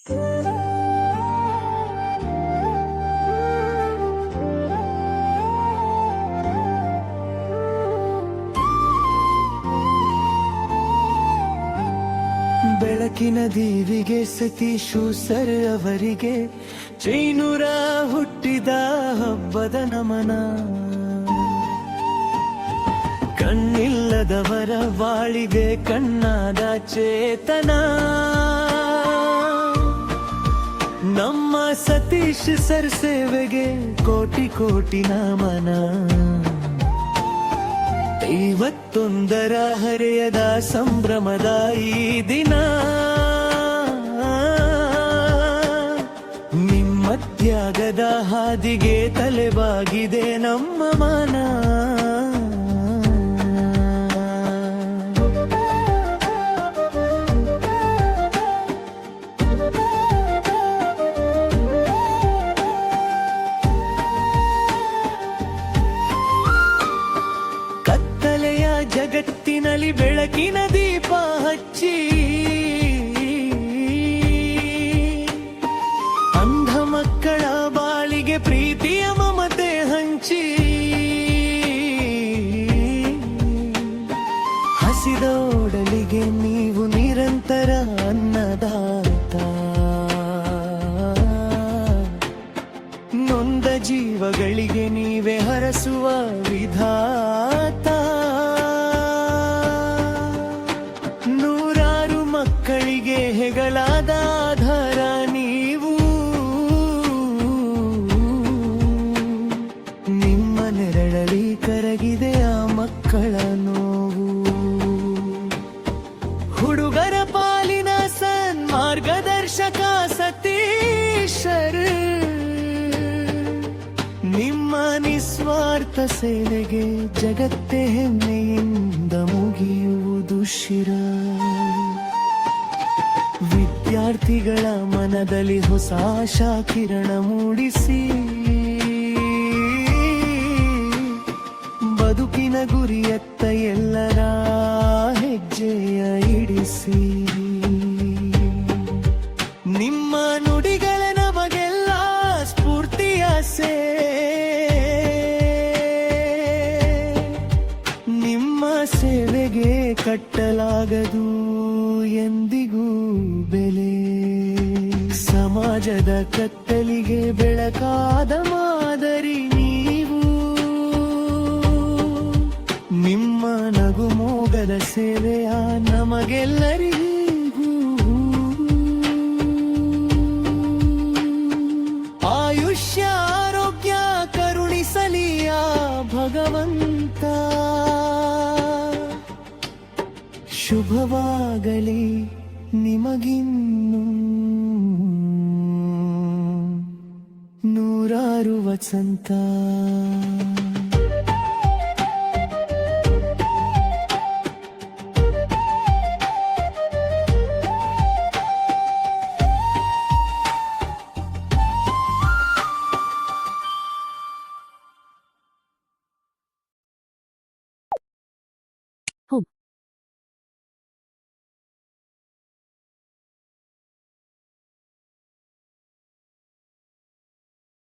ಬೆಳಕಿನ ದೇವಿಗೆ ಸತೀಶು ಸರ್ ಅವರಿಗೆ ಜೈನೂರ ಹುಟ್ಟಿದ ಹಬ್ಬದ ನಮನ. ಕಣ್ಣಿಲ್ಲದವರ ಬಾಳಿಗೆ ಕಣ್ಣಾದ ಚೇತನ ನಮ್ಮ ಸತೀಶ್ ಸರ್ ಸೇವೆಗೆ ಕೋಟಿ ಕೋಟಿ ನಮನ. 51ರ ಹರೆಯದ ಸಂಭ್ರಮದ ಈ ದಿನ ನಿಮ್ಮ ತ್ಯಾಗದ ಹಾದಿಗೆ ತಲೆಬಾಗಿದೆ ನಮ್ಮ ಮನ. ಜಗತ್ತಿನಲ್ಲಿ ಬೆಳಕಿನ ದೀಪ ಹಚ್ಚಿ ಅಂಧ ಮಕ್ಕಳ ಬಾಳಿಗೆ ಪ್ರೀತಿಯ ಮಮತೆ ಹಂಚಿ ಹಸಿದೋಡಲಿಗೆ ನೀವು ನಿರಂತರ ಅನ್ನದಾತ. ನೊಂದ ಜೀವಗಳಿಗೆ ನೀವೇ ಹರಸುವ ವಿಧಾತ. ಮಕ್ಕಳಿಗೆ ಹೆಗಲಾದ ಆಧಾರ ನೀವು. ನಿಮ್ಮ ನೆರಳಲಿ ಕರಗಿದೆ ಆ ಮಕ್ಕಳ ನೋವು. ಹುಡುಗರ ಪಾಲಿನ ಸನ್ಮಾರ್ಗದರ್ಶಕ ಸತೀಶರ್, ನಿಮ್ಮ ನಿಸ್ವಾರ್ಥ ಸೇವೆಗೆ ಜಗತ್ತೇ ಹೆಮ್ಮೆಯಿಂದ ಮುಗಿಯುವುದು ಶಿರ. ವಿದ್ಯಾರ್ಥಿಗಳ ಮನದಲ್ಲಿ ಹೊಸ ಆಶಾ ಕಿರಣ ಮೂಡಿಸಿ ಬದುಕಿನ ಗುರಿಯತ್ತ ಎಲ್ಲರ ಹೆಜ್ಜೆಯ ಇಡಿಸಿ. ನಿಮ್ಮ ನುಡಿಗಳ ನಮಗೆಲ್ಲ ಸ್ಫೂರ್ತಿಯ ಸೇ. ನಿಮ್ಮ ಸೇವೆಗೆ ಕಟ್ಟಲಾಗದು ಎಂದಿಗೂ ಬೆಲೆ. ಸಮಾಜದ ಕತ್ತಲಿಗೆ ಬೆಳಕಾದ ಮಾದರಿ ನೀವು. ನಿಮ್ಮ ನಗುಮೋಗದ ಸೇವೆಯ ನಮಗೆಲ್ಲರಿಗೂ ಆಯುಷ್ಯ ಆರೋಗ್ಯ ಕರುಣಿಸಲಿಯ ಭಗವಂತ. ಶುಭವಾಗಲಿ ನಿಮಗಿನ್ನು ನೂರಾರು ವಸಂತ.